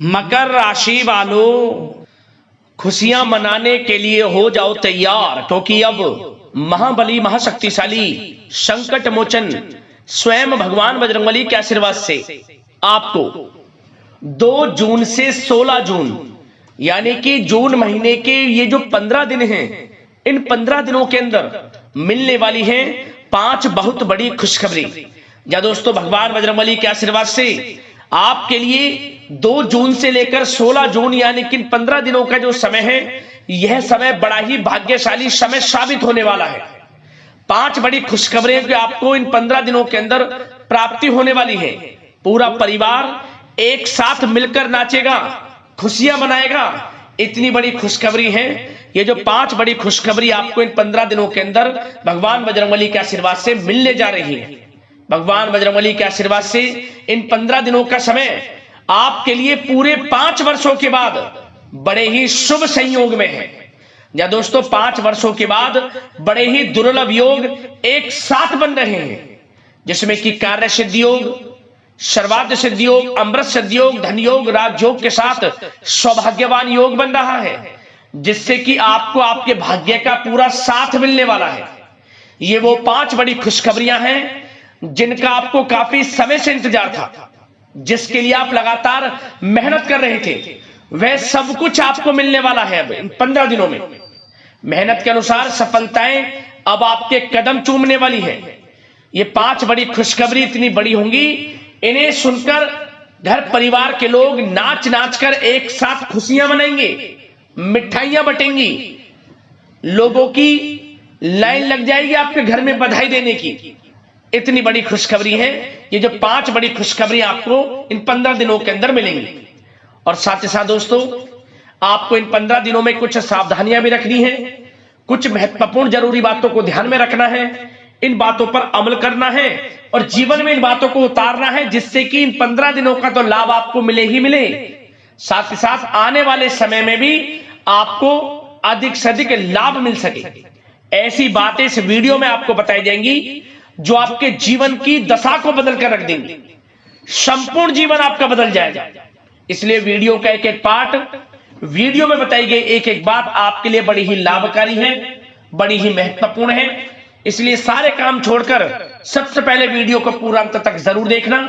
मकर राशि वालों, खुशियां मनाने के लिए हो जाओ तैयार, क्योंकि अब महाबली महाशक्तिशाली संकट मोचन स्वयं भगवान बजरंगबली के आशीर्वाद से आपको 2 जून से 16 जून यानी कि जून महीने के ये जो 15 दिन हैं, इन 15 दिनों के अंदर मिलने वाली हैं 5 बहुत बड़ी खुशखबरी। या दोस्तों, भगवान बजरंगबली के आशीर्वाद से आपके लिए 2 जून से लेकर 16 जून यानी कि 15 दिनों का जो समय है, यह समय बड़ा ही भाग्यशाली समय साबित होने वाला है। 5 बड़ी खुशखबरें जो आपको इन 15 दिनों के अंदर प्राप्ति होने वाली है। पूरा परिवार एक साथ मिलकर नाचेगा, खुशियां मनाएगा। इतनी बड़ी खुशखबरी है। ये जो 5 बड़ी खुशखबरी आपको इन 15 दिनों के अंदर भगवान बजरंगबली के आशीर्वाद से मिलने जा रही है। भगवान बजरंगबली के आशीर्वाद से इन 15 दिनों का समय आपके लिए पूरे 5 वर्षों के बाद बड़े ही शुभ संयोग में है। या दोस्तों, 5 वर्षों के बाद बड़े ही दुर्लभ योग एक साथ बन रहे हैं, जिसमें कि कार्य सिद्धि योग, सर्वार्थ सिद्धि योग, अमृत सिद्धि योग, धन योग, राजयोग के साथ सौभाग्यवान योग बन रहा है, जिससे कि आपको आपके भाग्य का पूरा साथ मिलने वाला है। ये वो 5 बड़ी खुशखबरियां हैं जिनका आपको काफी समय से इंतजार था, जिसके लिए आप लगातार मेहनत कर रहे थे। वह सब कुछ आपको मिलने वाला है अब इन 15 दिनों में। मेहनत के अनुसार सफलताएं अब आपके कदम चूमने वाली है। ये 5 बड़ी खुशखबरी इतनी बड़ी होंगी, इन्हें सुनकर घर परिवार के लोग नाच नाच कर एक साथ खुशियां मनाएंगे, मिठाइयां बटेंगी, लोगों की लाइन लग जाएगी आपके घर में बधाई देने की। इतनी बड़ी खुशखबरी है। ये जो 5 बड़ी खुशखबरी आपको इन 15 दिनों के अंदर मिलेंगी। और साथ ही साथ दोस्तों, आपको इन 15 दिनों में कुछ सावधानियां भी रखनी है, कुछ महत्वपूर्ण जरूरी बातों को ध्यान में रखना है, इन बातों पर अमल करना है और जीवन में इन बातों को उतारना है, जिससे कि इन 15 दिनों का तो लाभ आपको मिले ही मिले, साथ ही साथ आने वाले समय में भी आपको अधिक से अधिक लाभ मिल सके। ऐसी बातें इस वीडियो में आपको बताई जाएंगी जो आपके जीवन की दशा को बदल कर रख देंगे। संपूर्ण जीवन आपका बदल जाएगा। इसलिए वीडियो का एक एक पार्ट, वीडियो में बताई गई एक एक बात आपके लिए बड़ी ही लाभकारी है, बड़ी ही महत्वपूर्ण है। इसलिए सारे काम छोड़कर सबसे पहले वीडियो को पूरा अंत तक जरूर देखना।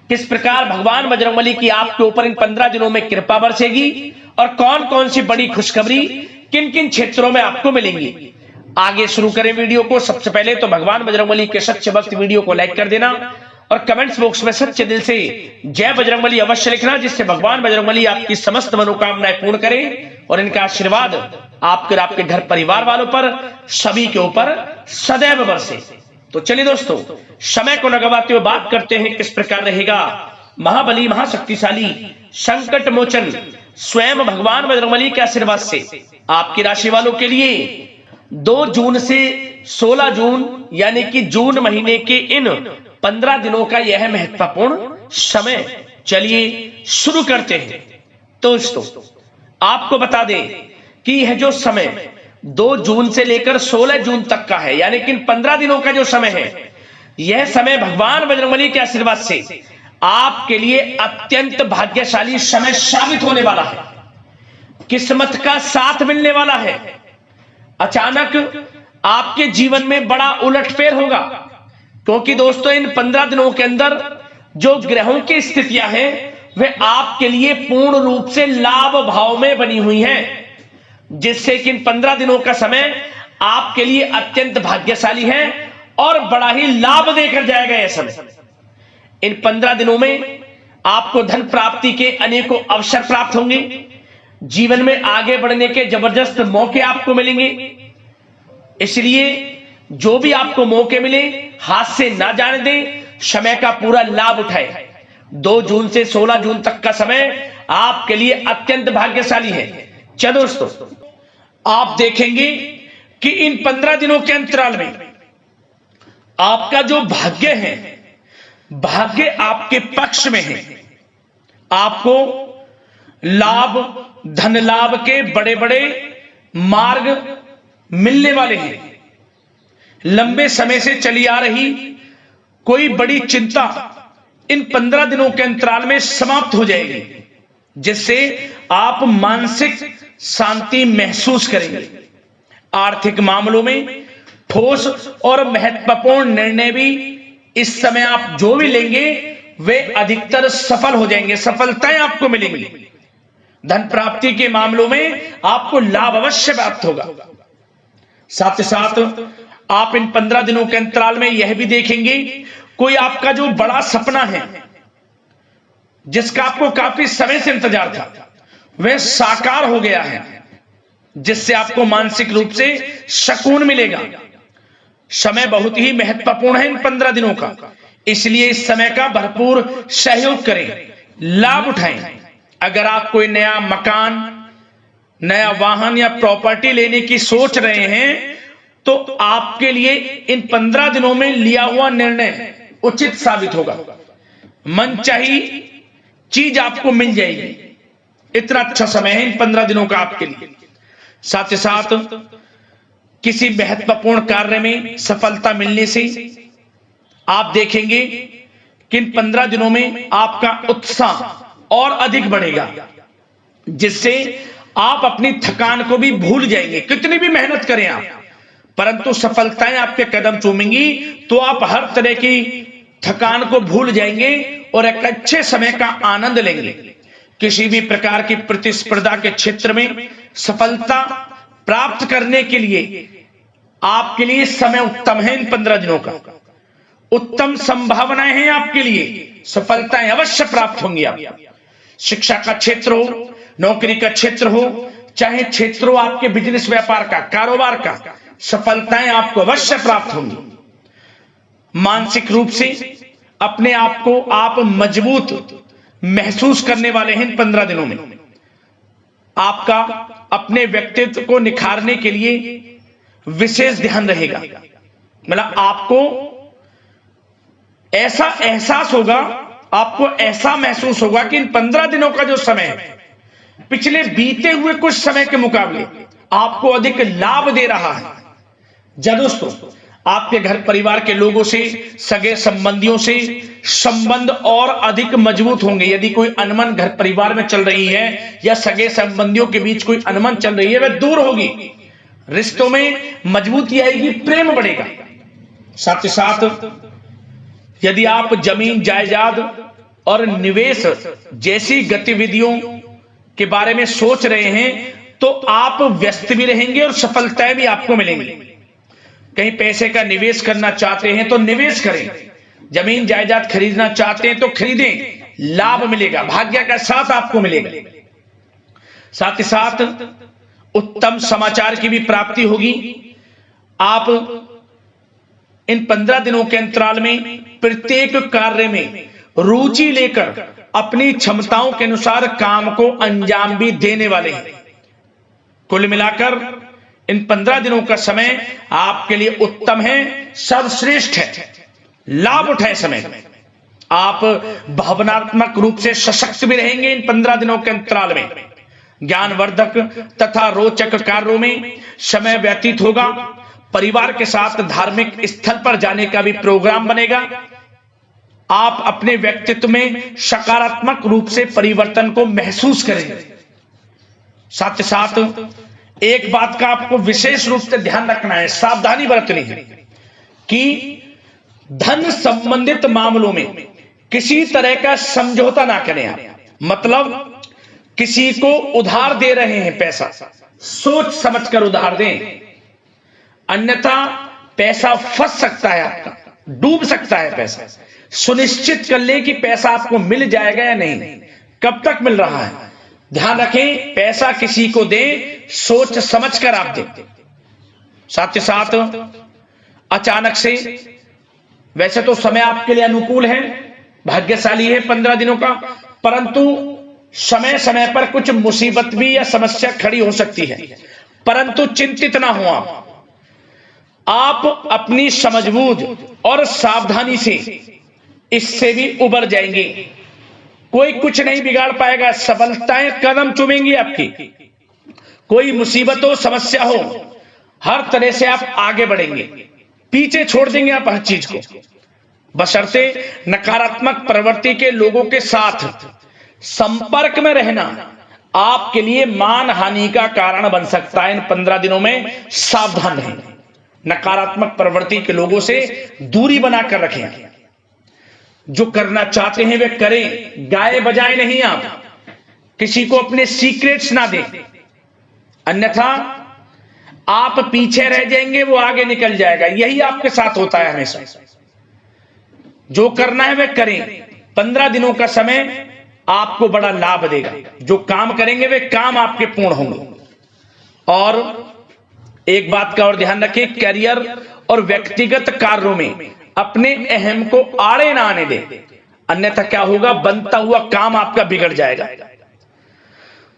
किस प्रकार भगवान बजरंगबली की आपके ऊपर इन 15 दिनों में कृपा बरसेगी और कौन कौन सी बड़ी खुशखबरी किन किन क्षेत्रों में आपको मिलेंगी। आगे शुरू करें वीडियो को। सबसे पहले तो भगवान बजरंगबली के सच्चे भक्त वीडियो को लाइक कर देना और कमेंट्स बॉक्स में सच्चे दिल से जय बजरंगबली अवश्य लिखना, जिससे भगवान बजरंगबली आपकी समस्त मनोकामनाएं पूर्ण करें और इनका आशीर्वाद आपके और आपके घर परिवार वालों पर, सभी के ऊपर सदैव बरसे। तो चलिए दोस्तों, समय को न गवाते हुए बात करते हैं किस प्रकार रहेगा महाबली महाशक्तिशाली संकट मोचन स्वयं भगवान बजरंगबली के आशीर्वाद से आपकी राशि वालों के लिए 2 जून से 16 जून यानी कि जून महीने के इन 15 दिनों का यह महत्वपूर्ण समय। चलिए शुरू करते हैं। दोस्तों, आपको बता दें कि यह जो समय 2 जून से लेकर 16 जून तक का है, यानी कि इन 15 दिनों का जो समय है, यह समय भगवान बजरंगबली के आशीर्वाद से आपके लिए अत्यंत भाग्यशाली समय साबित होने वाला है। किस्मत का साथ मिलने वाला है। अचानक आपके जीवन में बड़ा उलटफेर होगा, क्योंकि दोस्तों इन 15 दिनों के अंदर जो ग्रहों की स्थितियां हैं, वे आपके लिए पूर्ण रूप से लाभ भाव में बनी हुई हैं, जिससे कि इन 15 दिनों का समय आपके लिए अत्यंत भाग्यशाली है और बड़ा ही लाभ देकर जाएगा यह समय। इन 15 दिनों में आपको धन प्राप्ति के अनेकों अवसर प्राप्त होंगे। जीवन में आगे बढ़ने के जबरदस्त मौके आपको मिलेंगे। इसलिए जो भी आपको मौके मिले, हाथ से ना जाने दें, समय का पूरा लाभ उठाए। 2 जून से 16 जून तक का समय आपके लिए अत्यंत भाग्यशाली है। चलो दोस्तों, आप देखेंगे कि इन 15 दिनों के अंतराल में आपका जो भाग्य है, भाग्य आपके पक्ष में है। आपको लाभ, धन लाभ के बड़े बड़े मार्ग मिलने वाले हैं। लंबे समय से चली आ रही कोई बड़ी चिंता इन 15 दिनों के अंतराल में समाप्त हो जाएगी। जिससे आप मानसिक शांति महसूस करेंगे। आर्थिक मामलों में ठोस और महत्वपूर्ण निर्णय भी इस समय आप जो भी लेंगे वे अधिकतर सफल हो जाएंगे, सफलताएं आपको मिलेंगी। धन प्राप्ति के मामलों में आपको लाभ अवश्य प्राप्त होगा। साथ ही साथ आप इन 15 दिनों के अंतराल में यह भी देखेंगे कोई आपका जो बड़ा सपना है, जिसका आपको काफी समय से इंतजार था, वह साकार हो गया है, जिससे आपको मानसिक रूप से सुकून मिलेगा। समय बहुत ही महत्वपूर्ण है इन 15 दिनों का, इसलिए इस समय का भरपूर सहयोग करें, लाभ उठाएं। अगर आप कोई नया मकान, नया वाहन या प्रॉपर्टी लेने की सोच रहे हैं तो आपके लिए इन 15 दिनों में लिया हुआ निर्णय उचित साबित होगा। मनचाही चीज आपको मिल जाएगी। इतना अच्छा समय है इन 15 दिनों का आपके लिए। साथ ही साथ किसी महत्वपूर्ण कार्य में सफलता मिलने से आप देखेंगे कि इन 15 दिनों में आपका उत्साह और अधिक बढ़ेगा, जिससे आप अपनी थकान को भी भूल जाएंगे। कितनी भी मेहनत करें आप, परंतु सफलताएं आपके कदम चूमेंगी तो आप हर तरह की थकान को भूल जाएंगे और एक अच्छे समय का आनंद लेंगे। किसी भी प्रकार की प्रतिस्पर्धा के क्षेत्र में सफलता प्राप्त करने के लिए आपके लिए समय उत्तम है। इन 15 दिनों का उत्तम संभावनाएं हैं आपके लिए, सफलताएं अवश्य प्राप्त होंगी। आप शिक्षा का क्षेत्र हो, नौकरी का क्षेत्र हो, चाहे क्षेत्र हो आपके बिजनेस व्यापार का, कारोबार का, सफलताएं आपको अवश्य प्राप्त होंगी। मानसिक रूप से अपने आप को आप मजबूत महसूस करने वाले हैं इन 15 दिनों में। आपका अपने व्यक्तित्व को निखारने के लिए विशेष ध्यान रहेगा। मतलब आपको ऐसा एहसास होगा, आपको ऐसा महसूस होगा कि इन 15 दिनों का जो समय है पिछले बीते हुए कुछ समय के मुकाबले आपको अधिक लाभ दे रहा है। दोस्तों, आपके घर परिवार के लोगों से, सगे संबंधियों से संबंध और अधिक मजबूत होंगे। यदि कोई अनबन घर परिवार में चल रही है या सगे संबंधियों के बीच कोई अनबन चल रही है, वह दूर होगी, रिश्तों में मजबूती आएगी, प्रेम बढ़ेगा। साथ ही साथ यदि आप जमीन जायदाद और निवेश जैसी गतिविधियों के बारे में सोच रहे हैं तो आप व्यस्त भी रहेंगे और सफलताएं भी आपको मिलेंगी। कहीं पैसे का निवेश करना चाहते हैं तो निवेश करें, जमीन जायदाद खरीदना चाहते हैं तो खरीदें, लाभ मिलेगा, भाग्य का साथ आपको मिलेगा। साथ ही साथ उत्तम समाचार की भी प्राप्ति होगी। आप इन 15 दिनों के अंतराल में प्रत्येक कार्य में रुचि लेकर अपनी क्षमताओं के अनुसार काम को अंजाम भी देने वाले हैं। कुल मिलाकर इन 15 दिनों का समय आपके लिए उत्तम है, सर्वश्रेष्ठ है। लाभ उठाए समय में। आप भावनात्मक रूप से सशक्त भी रहेंगे इन 15 दिनों के अंतराल में। ज्ञानवर्धक तथा रोचक कार्यों में समय व्यतीत होगा। परिवार के साथ धार्मिक स्थल पर जाने का भी प्रोग्राम बनेगा। आप अपने व्यक्तित्व में सकारात्मक रूप से परिवर्तन को महसूस करेंगे। साथ ही साथ एक बात का आपको विशेष रूप से ध्यान रखना है, सावधानी बरतनी है कि धन संबंधित मामलों में किसी तरह का समझौता ना करें आप। मतलब किसी को उधार दे रहे हैं पैसा, सोच समझकर उधार दें, अन्यथा पैसा फंस सकता है, आपका डूब सकता है पैसा। सुनिश्चित कर लें कि पैसा आपको मिल जाएगा या नहीं, कब तक मिल रहा है। ध्यान रखें, पैसा किसी को दें, सोच समझकर आप दें। साथ ही साथ अचानक से, वैसे तो समय आपके लिए अनुकूल है, भाग्यशाली है 15 दिनों का, परंतु समय समय पर कुछ मुसीबत भी या समस्या खड़ी हो सकती है। परंतु चिंतित ना हो आप अपनी समझबूझ और सावधानी से इससे भी उबर जाएंगे। कोई कुछ नहीं बिगाड़ पाएगा, सफलताएं कदम चूमेंगी आपकी। कोई मुसीबत हो, समस्या हो, हर तरह से आप आगे बढ़ेंगे, पीछे छोड़ देंगे आप हर चीज को। बशर्ते नकारात्मक प्रवृत्ति के लोगों के साथ संपर्क में रहना आपके लिए मान हानि का कारण बन सकता है। इन 15 दिनों में सावधान रहें। नकारात्मक प्रवृत्ति के लोगों से दूरी बनाकर रखें। जो करना चाहते हैं वे करें, गाए बजाए नहीं। आप किसी को अपने सीक्रेट्स ना दें, अन्यथा आप पीछे रह जाएंगे, वो आगे निकल जाएगा। यही आपके साथ होता है हमेशा। जो करना है वे करें। 15 दिनों का समय आपको बड़ा लाभ देगा। जो काम करेंगे वे काम आपके पूर्ण होंगे। और एक बात का और ध्यान रखें, करियर और व्यक्तिगत कार्यों में अपने अहम को आड़े ना आने दें, अन्यथा क्या होगा, बनता हुआ काम आपका बिगड़ जाएगा।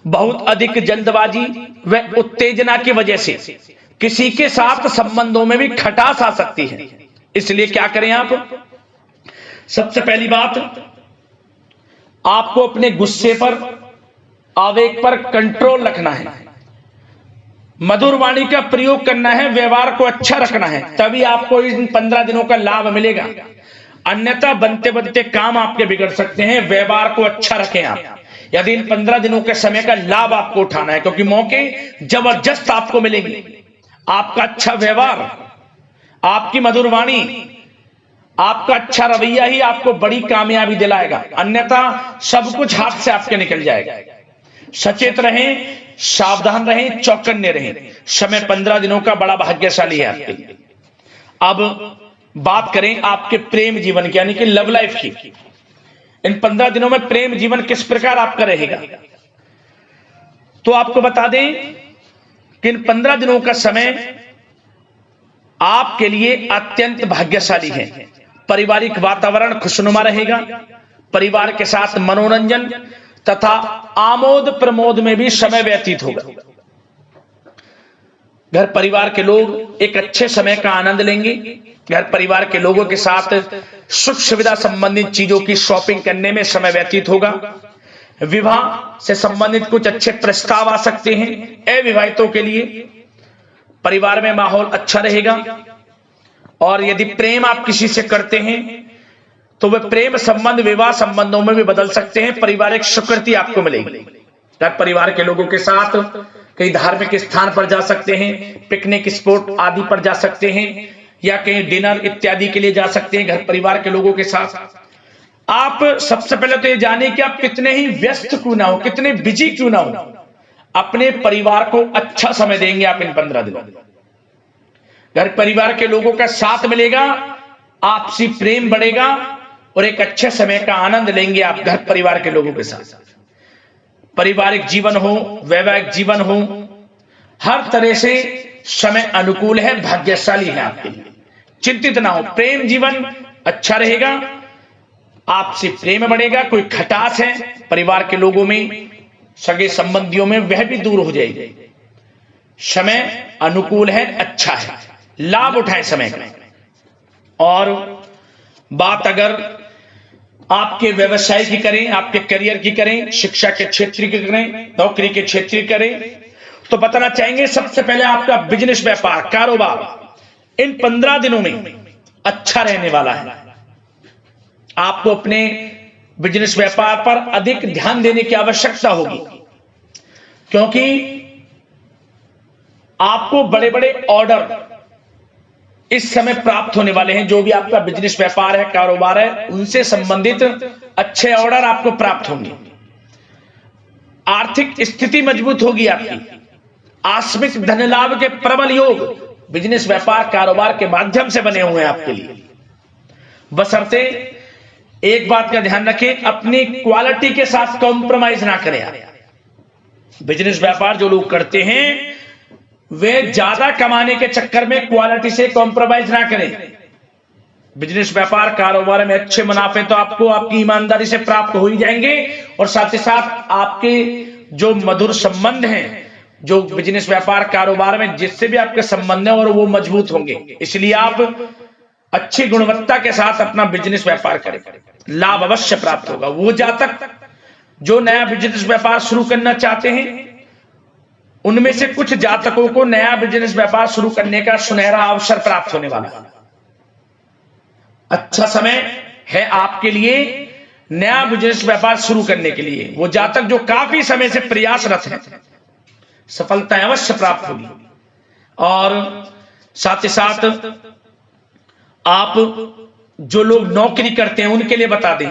बहुत अधिक जल्दबाजी व उत्तेजना की वजह से किसी के साथ संबंधों में भी खटास आ सकती है। इसलिए क्या करें आप, सबसे पहली बात, आपको अपने गुस्से पर, आवेग पर कंट्रोल रखना है। मधुर वाणी का प्रयोग करना है, व्यवहार को अच्छा रखना है, तभी आपको इन 15 दिनों का लाभ मिलेगा। अन्यथा बनते बनते काम आपके बिगड़ सकते हैं। व्यवहार को अच्छा रखें आप, यदि इन 15 दिनों के समय का लाभ आपको उठाना है, क्योंकि मौके जबरदस्त आपको मिलेंगे। आपका अच्छा व्यवहार, आपकी मधुर वाणी, आपका अच्छा रवैया ही आपको बड़ी कामयाबी दिलाएगा, अन्यथा सब कुछ हाथ से आपके निकल जाएगा। सचेत रहें, सावधान रहें, चौकन्ने रहें। समय 15 दिनों का बड़ा भाग्यशाली है आपके लिए। अब बात करें आपके प्रेम जीवन की, यानी कि लव लाइफ की। इन 15 दिनों में प्रेम जीवन किस प्रकार आपका रहेगा, तो आपको बता दें कि इन 15 दिनों का समय आपके लिए अत्यंत भाग्यशाली है। पारिवारिक वातावरण खुशनुमा रहेगा। परिवार के साथ मनोरंजन तथा आमोद प्रमोद में भी समय व्यतीत होगा। घर परिवार के लोग एक अच्छे समय का आनंद लेंगे। घर परिवार के लोगों के साथ सुख सुविधा संबंधित चीजों की शॉपिंग करने में समय व्यतीत होगा। विवाह से संबंधित कुछ अच्छे प्रस्ताव आ सकते हैं। अविवाहितों के लिए परिवार में माहौल अच्छा रहेगा। और यदि प्रेम आप किसी से करते हैं तो वह प्रेम संबंध विवाह संबंधों में भी बदल सकते हैं। पारिवारिक स्वीकृति आपको मिलेगी। घर परिवार के लोगों के साथ कई धार्मिक स्थान पर जा सकते हैं, पिकनिक स्पॉट आदि पर जा सकते हैं, या कहीं डिनर इत्यादि के लिए जा सकते हैं घर परिवार के लोगों के साथ। आप सबसे पहले तो ये जाने कि आप कितने ही व्यस्त क्यों ना हो, कितने बिजी क्यों ना हो, अपने परिवार को अच्छा समय देंगे आप इन 15 दिनों। घर परिवार के लोगों का साथ मिलेगा, आपसी प्रेम बढ़ेगा और एक अच्छे समय का आनंद लेंगे आप घर परिवार के लोगों के साथ। पारिवारिक जीवन हो, वैवाहिक जीवन हो, हर तरह से समय अनुकूल है, भाग्यशाली है आपके लिए। चिंतित ना हो, प्रेम जीवन अच्छा रहेगा, आपसे प्रेम बढ़ेगा। कोई खटास है परिवार के लोगों में, सगे संबंधियों में, वह भी दूर हो जाएगी। समय अनुकूल है, अच्छा है, लाभ उठाएं समय का। और बात अगर आपके व्यवसाय की करें, आपके करियर की करें, शिक्षा के क्षेत्र की करें, नौकरी के क्षेत्र की करें, तो बताना चाहेंगे सबसे पहले आपका बिजनेस, व्यापार, कारोबार इन 15 दिनों में अच्छा रहने वाला है। आपको अपने बिजनेस व्यापार पर अधिक ध्यान देने की आवश्यकता होगी, क्योंकि आपको बड़े बड़े ऑर्डर इस समय प्राप्त होने वाले हैं। जो भी आपका बिजनेस व्यापार है, कारोबार है, उनसे संबंधित अच्छे ऑर्डर आपको प्राप्त होंगे। आर्थिक स्थिति मजबूत होगी आपकी। आकस्मिक धन लाभ के प्रबल योग बिजनेस व्यापार कारोबार के माध्यम से बने हुए हैं आपके लिए। बशर्ते एक बात का ध्यान रखें, अपनी क्वालिटी के साथ कॉम्प्रोमाइज ना करें। बिजनेस व्यापार जो लोग करते हैं वे ज्यादा कमाने के चक्कर में क्वालिटी से कॉम्प्रोमाइज ना करें। बिजनेस व्यापार कारोबार में अच्छे मुनाफे तो आपको आपकी ईमानदारी से प्राप्त हो ही जाएंगे, और साथ ही साथ आपके जो मधुर संबंध हैं, जो बिजनेस व्यापार कारोबार में जिससे भी आपके संबंध है, और वो मजबूत होंगे। इसलिए आप अच्छी गुणवत्ता के साथ अपना बिजनेस व्यापार करें, लाभ अवश्य प्राप्त होगा। वो जातक जो नया बिजनेस व्यापार शुरू करना चाहते हैं, उनमें से कुछ जातकों को नया बिजनेस व्यापार शुरू करने का सुनहरा अवसर प्राप्त होने वाला है। अच्छा समय है आपके लिए नया बिजनेस व्यापार शुरू करने के लिए वो जातक जो काफी समय से प्रयासरत हैं, सफलता अवश्य प्राप्त होगी। और साथ ही साथ आप जो लोग नौकरी करते हैं उनके लिए बता दें,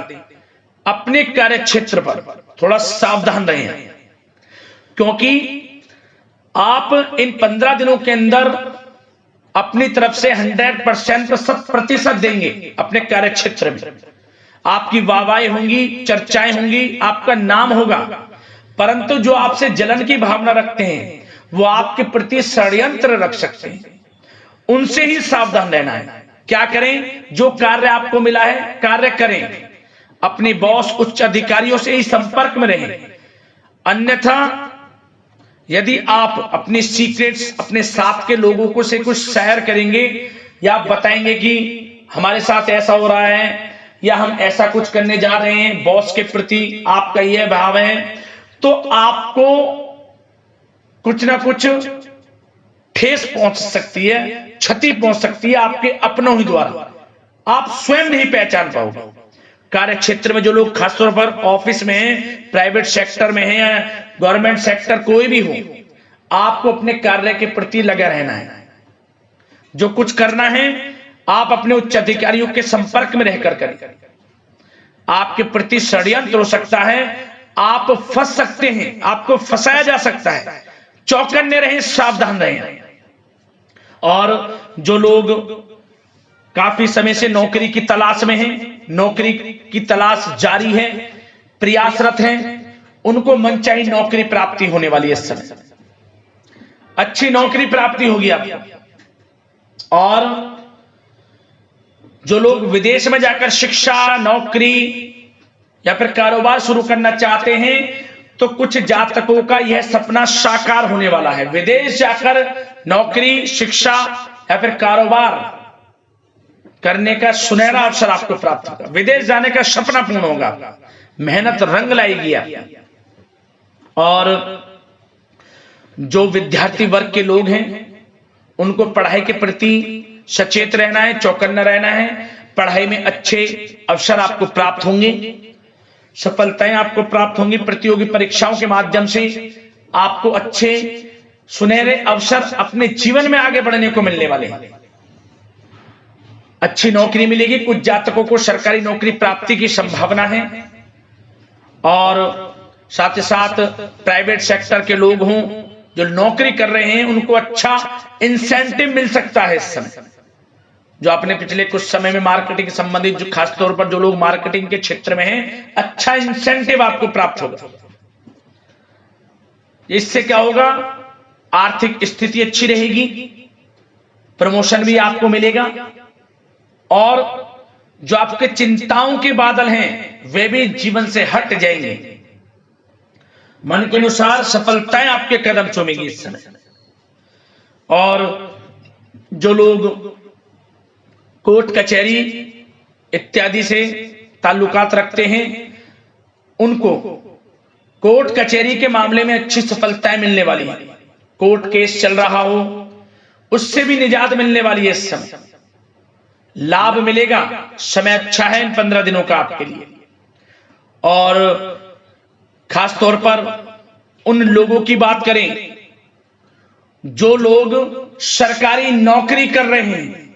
अपने कार्य क्षेत्र पर थोड़ा सावधान रहें, क्योंकि आप इन 15 दिनों के अंदर अपनी तरफ से 100% देंगे अपने कार्य क्षेत्र में। आपकी वाहवाही होंगी, चर्चाएं होंगी, आपका नाम होगा, परंतु जो आपसे जलन की भावना रखते हैं वो आपके प्रति षड्यंत्र रख सकते हैं, उनसे ही सावधान रहना है। क्या करें? जो कार्य आपको मिला है कार्य करें, अपने बॉस उच्च अधिकारियों से ही संपर्क में रहें। अन्यथा यदि आप अपनी सीक्रेट्स अपने साथ के लोगों को से कुछ शेयर करेंगे या बताएंगे कि हमारे साथ ऐसा हो रहा है या हम ऐसा कुछ करने जा रहे हैं, बॉस के प्रति आपका यह भाव है, तो आपको कुछ ना कुछ ठेस पहुंच सकती है, क्षति पहुंच सकती है आपके अपनों ही द्वारा, आप स्वयं नहीं पहचान पाओगे। कार्य क्षेत्र में जो लोग खासतौर पर ऑफिस में हैं, प्राइवेट सेक्टर में हैं या गवर्नमेंट सेक्टर कोई भी हो, आपको अपने कार्य के प्रति लगा रहना है। जो कुछ करना है आप अपने उच्च अधिकारियों के संपर्क में रहकर करें। आपके प्रति षड्यंत्र हो सकता है, आप फंस सकते हैं, आपको फंसाया जा सकता है, चौकन्ने रहें, सावधान रहें। और जो लोग काफी समय से नौकरी की तलाश में हैं, नौकरी की तलाश जारी है, प्रयासरत हैं, उनको मनचाही नौकरी प्राप्ति होने वाली है। इस समय अच्छी नौकरी प्राप्ति होगी आपको। और जो लोग विदेश में जाकर शिक्षा, नौकरी या फिर कारोबार शुरू करना चाहते हैं, तो कुछ जातकों का यह सपना साकार होने वाला है। विदेश जाकर नौकरी, शिक्षा या फिर कारोबार करने का सुनहरा अवसर आपको प्राप्त होगा। विदेश जाने का सपना पूर्ण होगा, मेहनत रंग लाएगी आपकी। और जो विद्यार्थी वर्ग के लोग हैं उनको पढ़ाई के प्रति सचेत रहना है, चौकन्ना रहना है। पढ़ाई में अच्छे अवसर आपको प्राप्त होंगे, सफलताएं आपको प्राप्त होंगी। प्रतियोगी परीक्षाओं के माध्यम से आपको अच्छे सुनहरे अवसर अपने जीवन में आगे बढ़ने को मिलने वाले हैं। अच्छी नौकरी मिलेगी, कुछ जातकों को सरकारी नौकरी प्राप्ति की संभावना है। और साथ ही साथ प्राइवेट सेक्टर के लोग हों जो नौकरी कर रहे हैं, उनको अच्छा इंसेंटिव मिल सकता है इस समय। जो आपने पिछले कुछ समय में मार्केटिंग से संबंधित, जो खासतौर पर जो लोग मार्केटिंग के क्षेत्र में हैं, अच्छा इंसेंटिव आपको प्राप्त होगा। इससे क्या होगा? आर्थिक स्थिति अच्छी रहेगी, प्रमोशन भी आपको मिलेगा, और जो आपके चिंताओं के बादल हैं वे भी जीवन से हट जाएंगे। मन के अनुसार सफलताएं आपके कदम चूमेगी इस समय। और जो लोग कोर्ट कचहरी इत्यादि से ताल्लुकात रखते हैं, उनको कोर्ट कचहरी के मामले में अच्छी सफलताएं मिलने वाली है। कोर्ट केस चल रहा हो उससे भी निजात मिलने वाली है। इस समय लाभ मिलेगा, समय अच्छा है इन 15 दिनों का आपके लिए। और खास तौर पर उन लोगों की बात करें जो लोग सरकारी नौकरी कर रहे हैं,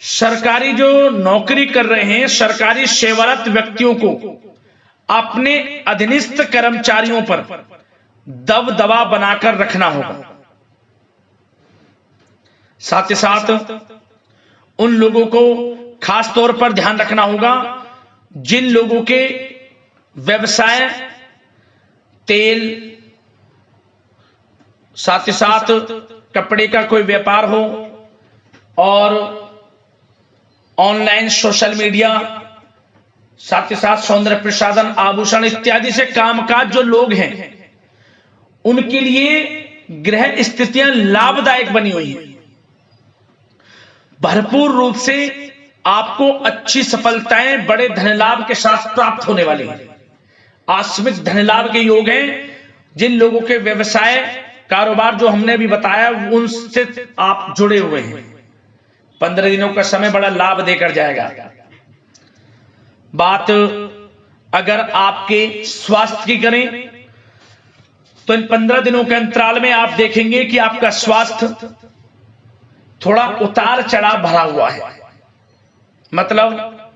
सरकारी जो नौकरी कर रहे हैं, सरकारी सेवारत व्यक्तियों को अपने अधीनस्थ कर्मचारियों पर दबदबा बनाकर रखना होगा। साथ ही साथ उन लोगों को खास तौर पर ध्यान रखना होगा जिन लोगों के व्यवसाय तेल, साथ ही साथ कपड़े का कोई व्यापार हो, और ऑनलाइन सोशल मीडिया, साथ ही साथ सौंदर्य प्रसाधन, आभूषण इत्यादि से कामकाज जो लोग हैं, उनके लिए ग्रह स्थितियां लाभदायक बनी हुई हैं। भरपूर रूप से आपको अच्छी सफलताएं बड़े धन लाभ के साथ प्राप्त होने वाली हैं। आकस्मिक धन लाभ के योग हैं। जिन लोगों के व्यवसाय, कारोबार जो हमने भी बताया, उनसे आप जुड़े हुए हैं, 15 दिनों का समय बड़ा लाभ देकर जाएगा। बात अगर आपके स्वास्थ्य की करें तो इन 15 दिनों के अंतराल में आप देखेंगे कि आपका स्वास्थ्य थोड़ा उतार चढ़ाव भरा हुआ है। मतलब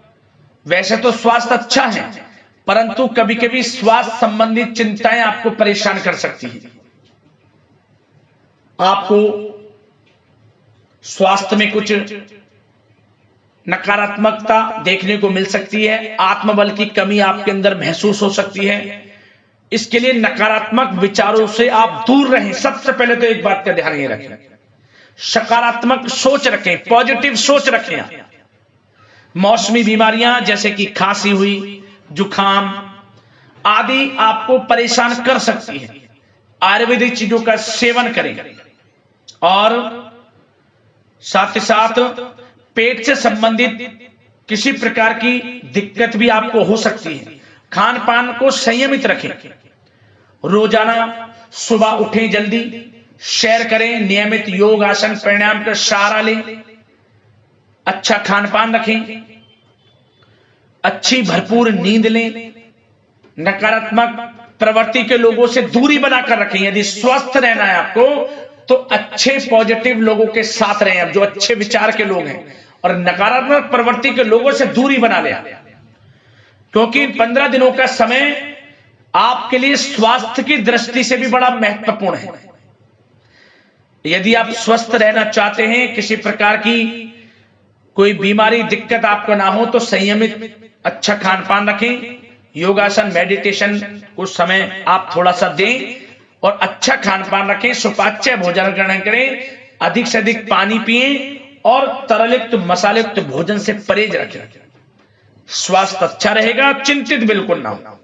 वैसे तो स्वास्थ्य अच्छा है, परंतु कभी कभी स्वास्थ्य संबंधित चिंताएं आपको परेशान कर सकती हैं। आपको स्वास्थ्य में कुछ नकारात्मकता देखने को मिल सकती है, आत्मबल की कमी आपके अंदर महसूस हो सकती है। इसके लिए नकारात्मक विचारों से आप दूर रहें। सबसे पहले तो एक बात का ध्यान ये रखें, सकारात्मक सोच रखें, पॉजिटिव सोच रखें। मौसमी बीमारियां जैसे कि खांसी हुई, जुखाम आदि आपको परेशान कर सकती है। आयुर्वेदिक चीजों का सेवन करें और साथ ही साथ पेट से संबंधित किसी प्रकार की दिक्कत भी आपको हो सकती है। खान पान को संयमित रखें। रोजाना सुबह उठें, जल्दी सैर करें, नियमित योग आसन प्राणायाम का सहारा लें, अच्छा खान पान रखें, अच्छी भरपूर नींद लें, नकारात्मक प्रवृत्ति के लोगों से दूरी बनाकर रखें। यदि स्वस्थ रहना है आपको तो अच्छे पॉजिटिव लोगों के साथ रहें, अब जो अच्छे विचार के लोग हैं, और नकारात्मक प्रवृत्ति के लोगों से दूरी बना लें, क्योंकि 15 दिनों का समय आपके लिए स्वास्थ्य की दृष्टि से भी बड़ा महत्वपूर्ण है। यदि आप स्वस्थ रहना चाहते हैं, किसी प्रकार की कोई बीमारी दिक्कत आपको ना हो, तो संयमित अच्छा खान पान रखें, योगासन मेडिटेशन कुछ समय आप थोड़ा सा दें और अच्छा खान पान रखें, सुपाच्य भोजन ग्रहण करें, अधिक से अधिक पानी पिएं और तरलयुक्त मसालेयुक्त भोजन से परहेज रखें। स्वास्थ्य अच्छा रहेगा, चिंतित बिल्कुल ना हो।